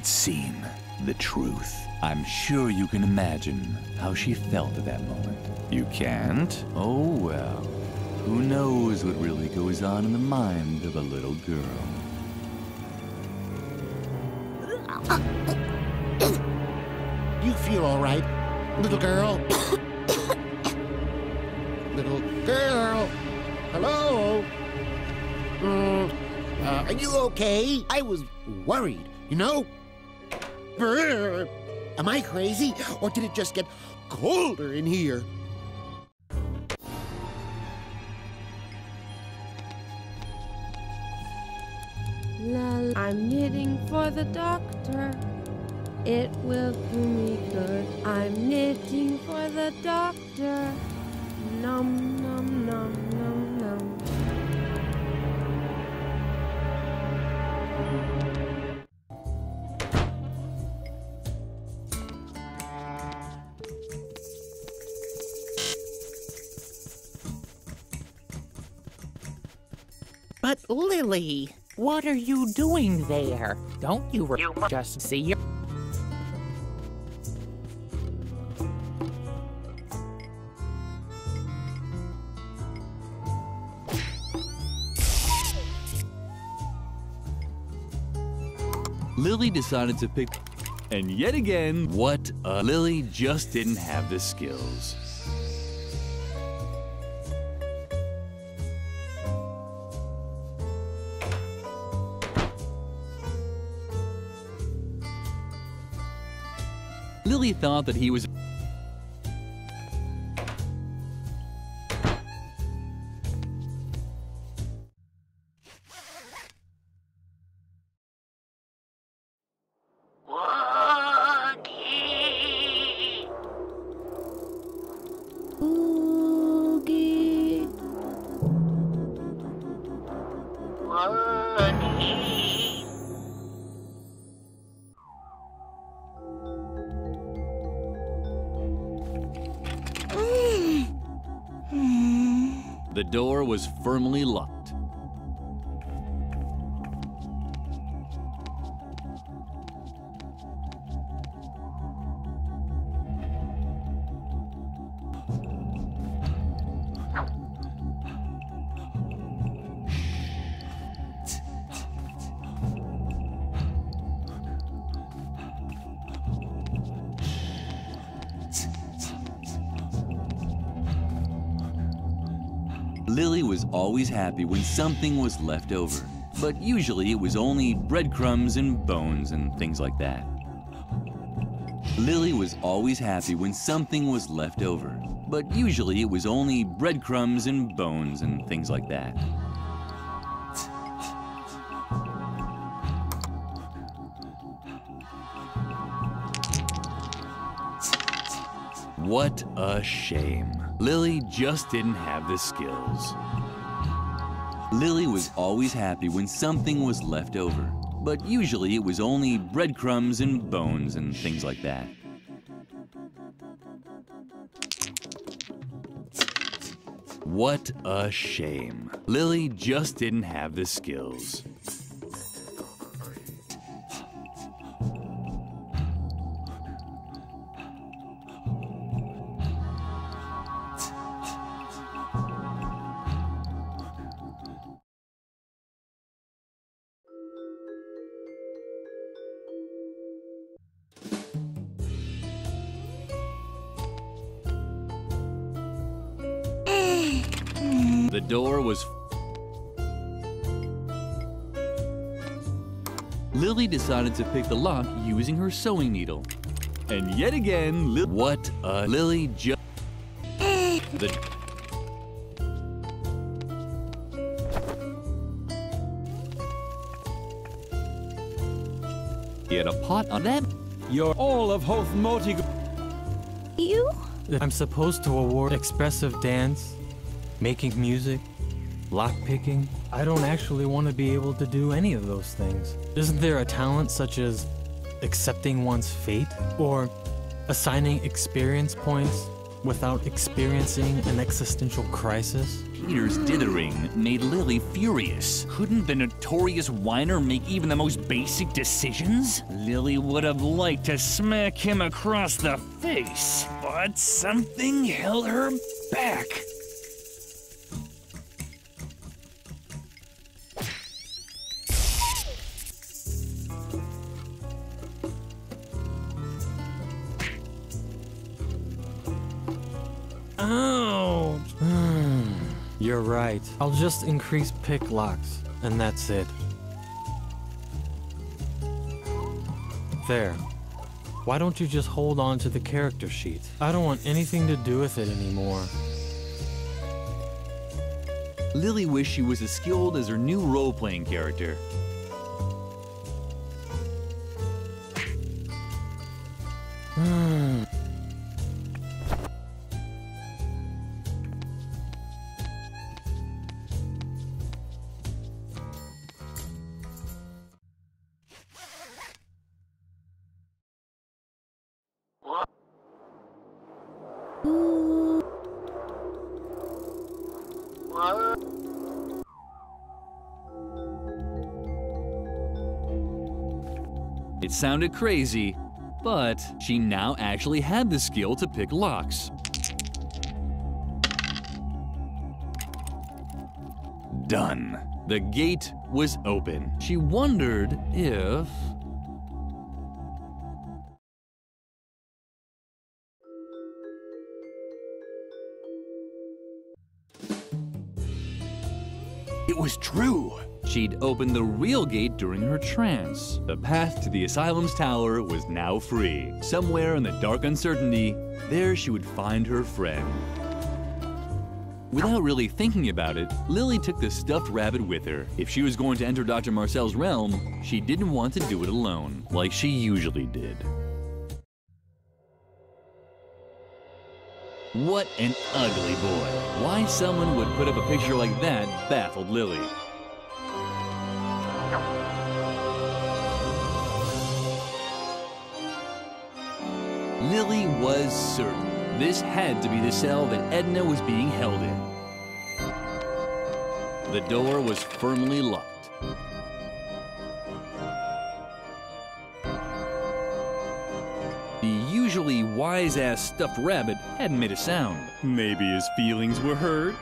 had seen the truth. I'm sure you can imagine how she felt at that moment. You can't? Oh well. Who knows what really goes on in the mind of a little girl? You feel all right, little girl? Little girl? Hello? Are you okay? I was worried, you know? Brr. Am I crazy, or did it just get colder in here? I'm knitting for the doctor. It will do me good. I'm knitting for the doctor. Num, num, num, num, num. But Lily, what are you doing there? Don't you just see your... Lily decided to pick, and yet again, Lily just didn't have the skills. Lily thought that he was... Oogie. The door was firmly locked. Lily was always happy when something was left over, but usually it was only breadcrumbs and bones and things like that. Lily was always happy when something was left over, but usually it was only breadcrumbs and bones and things like that. What a shame. Lily just didn't have the skills. Lily was always happy when something was left over, but usually it was only breadcrumbs and bones and things like that. What a shame. Lily just didn't have the skills. The door was... Lily decided to pick the lock using her sewing needle. And yet again, Lily just... He had a pot on that. You're all of Hoth Motig. You? I'm supposed to award expressive dance, making music, lockpicking. I don't actually want to be able to do any of those things. Isn't there a talent such as accepting one's fate or assigning experience points without experiencing an existential crisis? Peter's dithering made Lily furious. Couldn't the notorious whiner make even the most basic decisions? Lily would have liked to smack him across the face, but something held her back. Oh! You're right. I'll just increase pick locks, and that's it. There. Why don't you just hold on to the character sheet? I don't want anything to do with it anymore. Lily wished she was as skilled as her new role-playing character. It sounded crazy, but she now actually had the skill to pick locks. Done. The gate was open. She wondered if... It was true. She'd opened the real gate during her trance. The path to the asylum's tower was now free. Somewhere in the dark uncertainty, there she would find her friend. Without really thinking about it, Lily took the stuffed rabbit with her. If she was going to enter Dr. Marcel's realm, she didn't want to do it alone, like she usually did. What an ugly boy. Why someone would put up a picture like that baffled Lily. Lily was certain this had to be the cell that Edna was being held in. The door was firmly locked. The usually wise-ass stuffed rabbit hadn't made a sound. Maybe his feelings were hurt?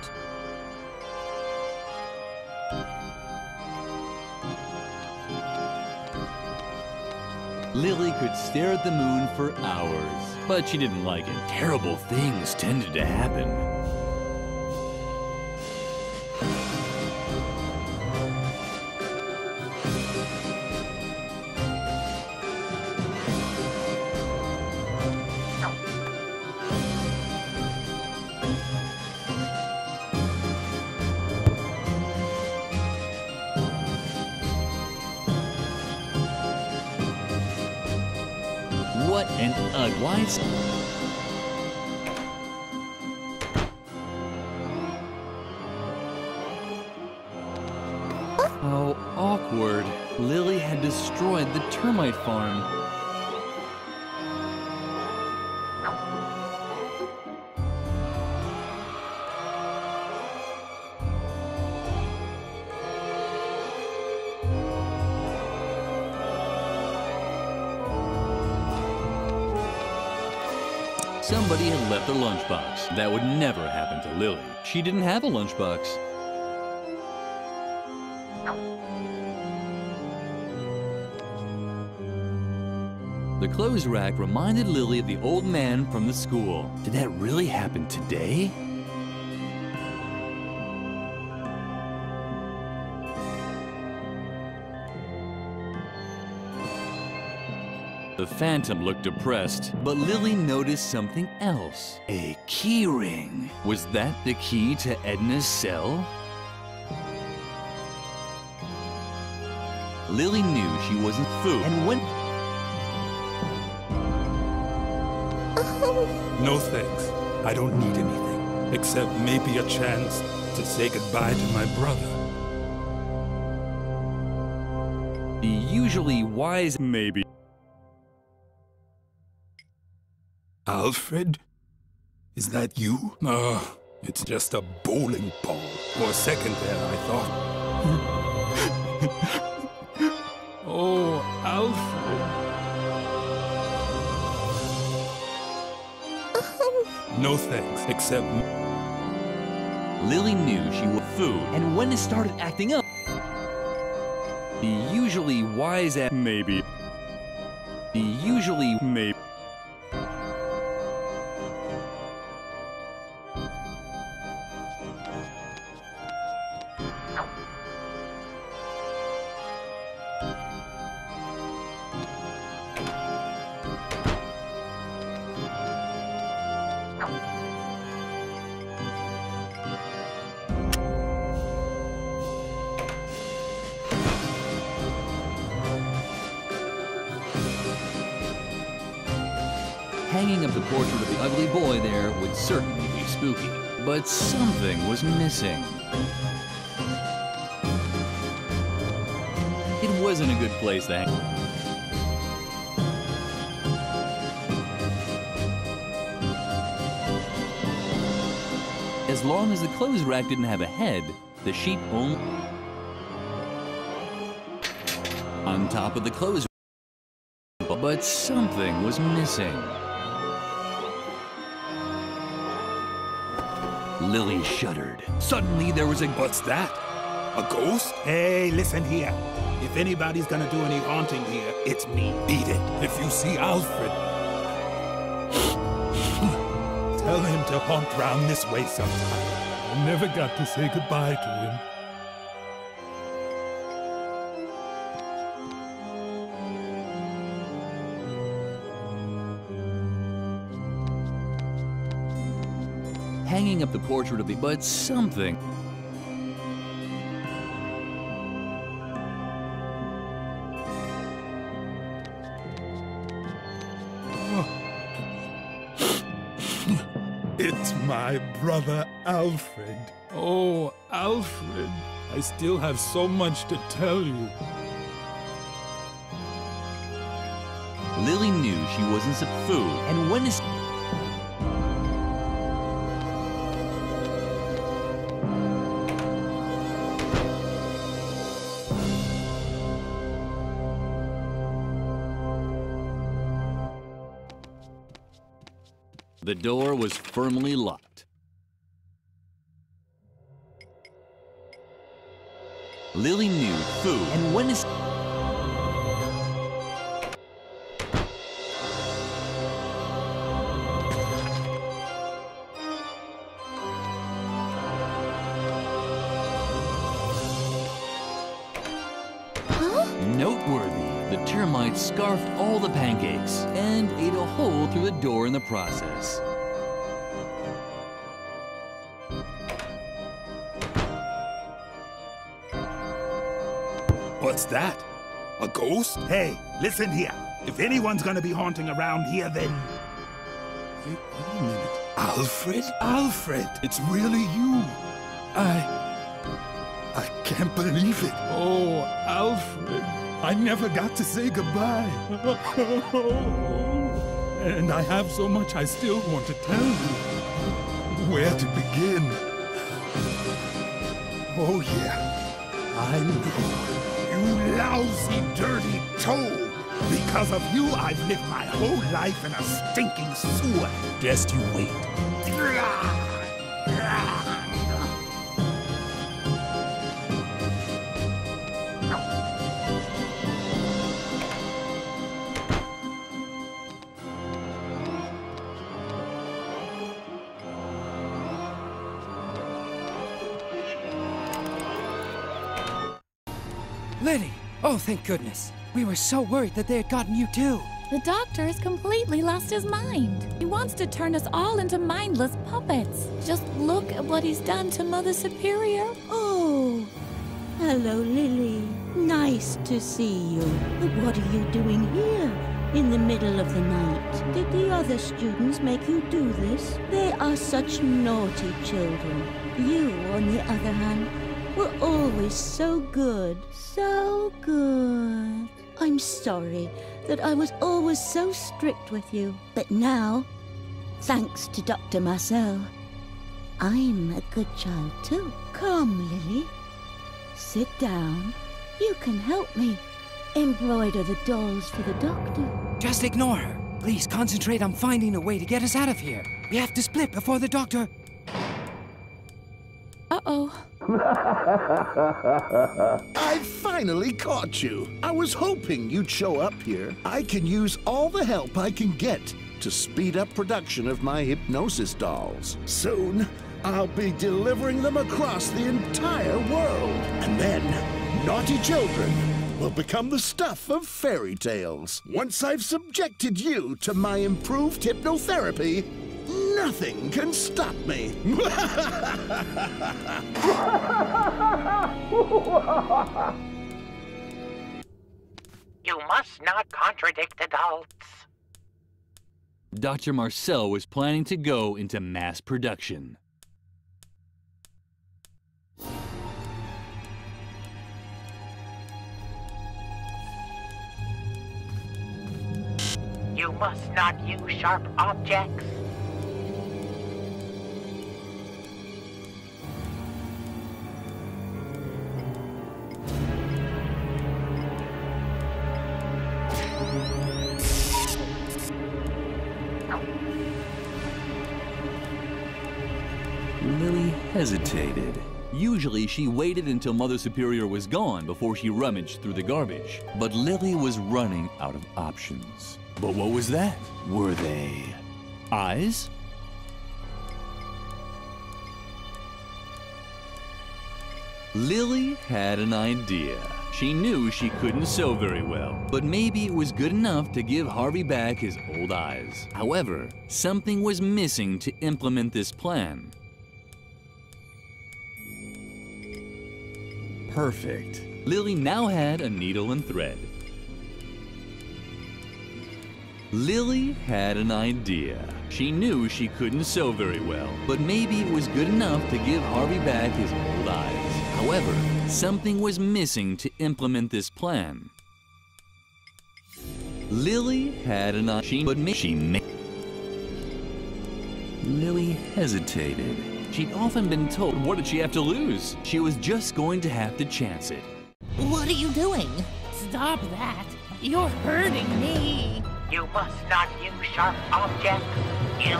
Lily could stare at the moon for hours, but she didn't like it. Terrible things tended to happen. What an ugly... How awkward. Lily had destroyed the termite farm. Somebody had left a lunchbox. That would never happen to Lily. She didn't have a lunchbox. The clothes rack reminded Lily of the old man from the school. Did that really happen today? The Phantom looked depressed, but Lily noticed something else. A key ring. Was that the key to Edna's cell? Lily knew she wasn't fooled, and when... No thanks. I don't need anything, except maybe a chance to say goodbye to my brother. The usually wise maybe... Alfred? Is that you? It's just a bowling ball. For a second there, I thought. Oh, Alfred. No thanks, except... Lily knew she was food, and when it started acting up, the usually wise at maybe. The usually maybe. Hanging up the portrait of the ugly boy there would certainly be spooky, but something was missing. It wasn't a good place to hang. As long as the clothes rack didn't have a head, the sheep only... On top of the clothes rack, but something was missing. Lily shuddered. Suddenly, there was a... What's that? A ghost? Hey, listen here. If anybody's gonna do any haunting here, it's me. Beat it. If you see Alfred, tell him to haunt round this way sometime. I never got to say goodbye to him. Hanging up the portrait of the... But something... It's my brother Alfred. Oh, Alfred. I still have so much to tell you. Lily knew she wasn't some food, and when is... The door was firmly locked. Lily knew food, and when is... Noteworthy, the termites scarfed all the pancakes and ate a hole through the door in the process. What's that? A ghost? Hey, listen here. If anyone's gonna be haunting around here, then... Wait a minute. Alfred? Alfred! It's really you. I can't believe it. Oh, Alfred. I never got to say goodbye. And I have so much I still want to tell you. Where to begin? Oh, yeah. I know. You lousy, dirty toad. Because of you, I've lived my whole life in a stinking sewer. Just you wait. Lily! Oh, thank goodness. We were so worried that they had gotten you too. The doctor has completely lost his mind. He wants to turn us all into mindless puppets. Just look at what he's done to Mother Superior. Oh, hello, Lily. Nice to see you. But what are you doing here in the middle of the night? Did the other students make you do this? They are such naughty children. You, on the other hand, were always so good. So good. I'm sorry that I was always so strict with you. But now, Thanks to Dr. Marcel. I'm a good child too. Come, Lily. Sit down. You can help me embroider the dolls for the doctor. Just ignore her. Please concentrate on finding a way to get us out of here. We have to split before the doctor... Uh-oh. I finally caught you. I was hoping you'd show up here. I can use all the help I can get to speed up production of my hypnosis dolls. Soon, I'll be delivering them across the entire world. And then, naughty children will become the stuff of fairy tales. Once I've subjected you to my improved hypnotherapy, nothing can stop me. You must not contradict adults. Dr. Marcel was planning to go into mass production. You must not use sharp objects. Lily hesitated. Usually she waited until Mother Superior was gone before she rummaged through the garbage. But Lily was running out of options. But what was that? Were they eyes? Lily had an idea. She knew she couldn't sew very well, but maybe it was good enough to give Harvey back his old eyes. However, something was missing to implement this plan. Perfect. Lily now had a needle and thread. Lily had an idea. She knew she couldn't sew very well, but maybe it was good enough to give Harvey back his old eyes. However, something was missing to implement this plan. Lily had an idea, but Lily hesitated. She'd often been told, what did she have to lose? She was just going to have to chance it. What are you doing? Stop that. You're hurting me. You must not use sharp objects. You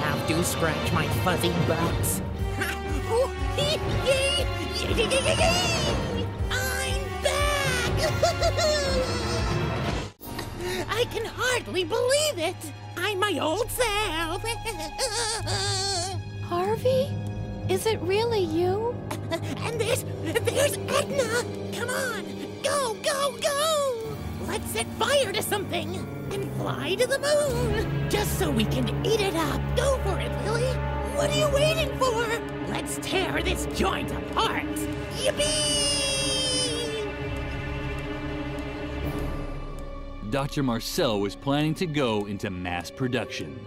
have to scratch my fuzzy butt. I'm back! I can hardly believe it. I'm my old self. Harvey? Is it really you? And there's Edna. Come on, go, go, go! Let's set fire to something and fly to the moon, just so we can eat it up. Go for it, Lily. What are you waiting for? Let's tear this joint apart. Yippee! Dr. Marcel was planning to go into mass production.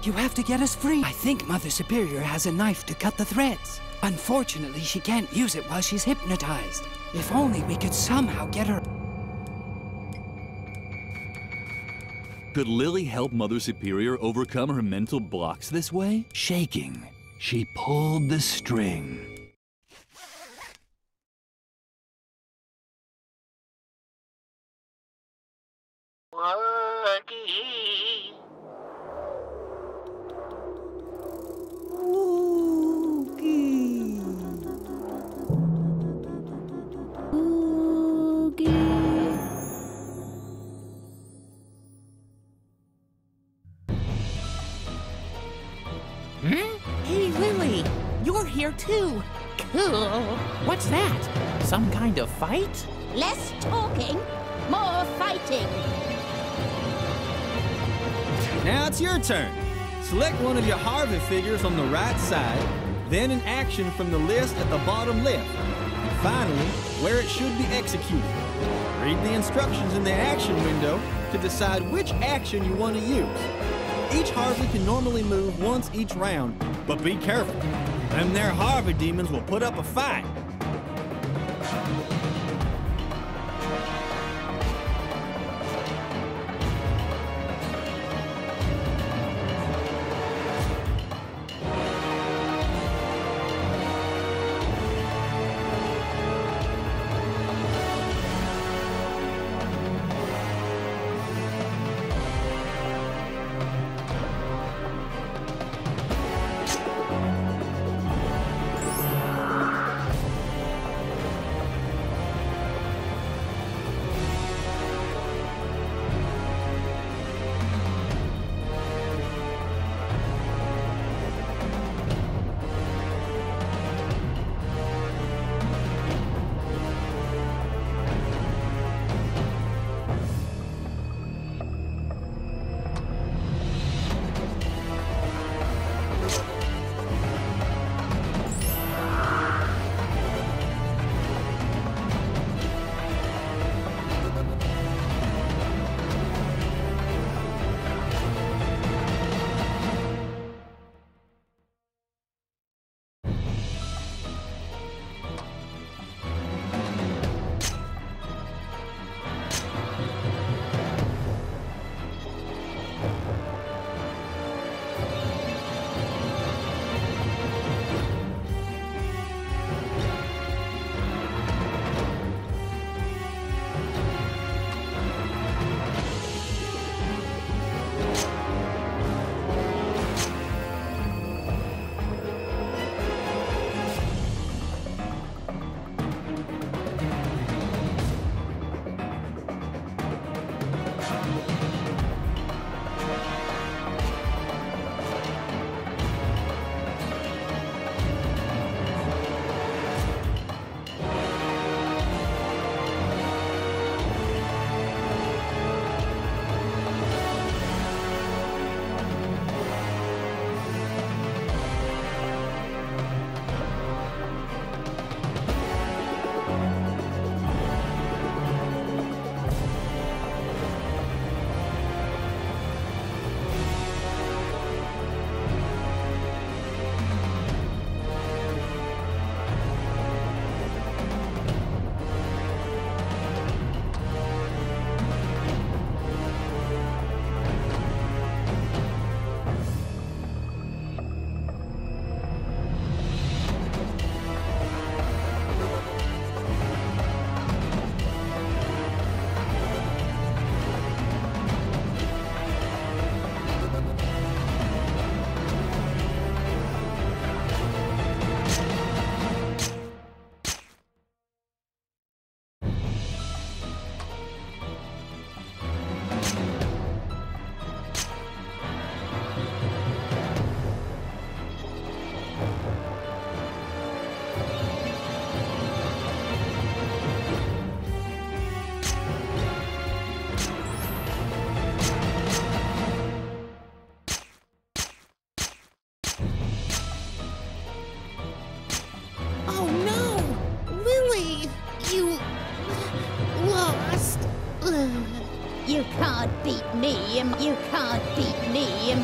You have to get us free. I think Mother Superior has a knife to cut the threads. Unfortunately, she can't use it while she's hypnotized. If only we could somehow get her... Could Lily help Mother Superior overcome her mental blocks this way? Shaking, she pulled the string. Hey, Lily, you're here too. Cool. What's that? Some kind of fight? Less talking, more fighting. Now it's your turn. Select one of your Harvey figures on the right side, then an action from the list at the bottom left, and finally, where it should be executed. Read the instructions in the action window to decide which action you want to use. Each Harvey can normally move once each round, but be careful. Them there Harvey demons will put up a fight. You can't beat me, you can't beat me.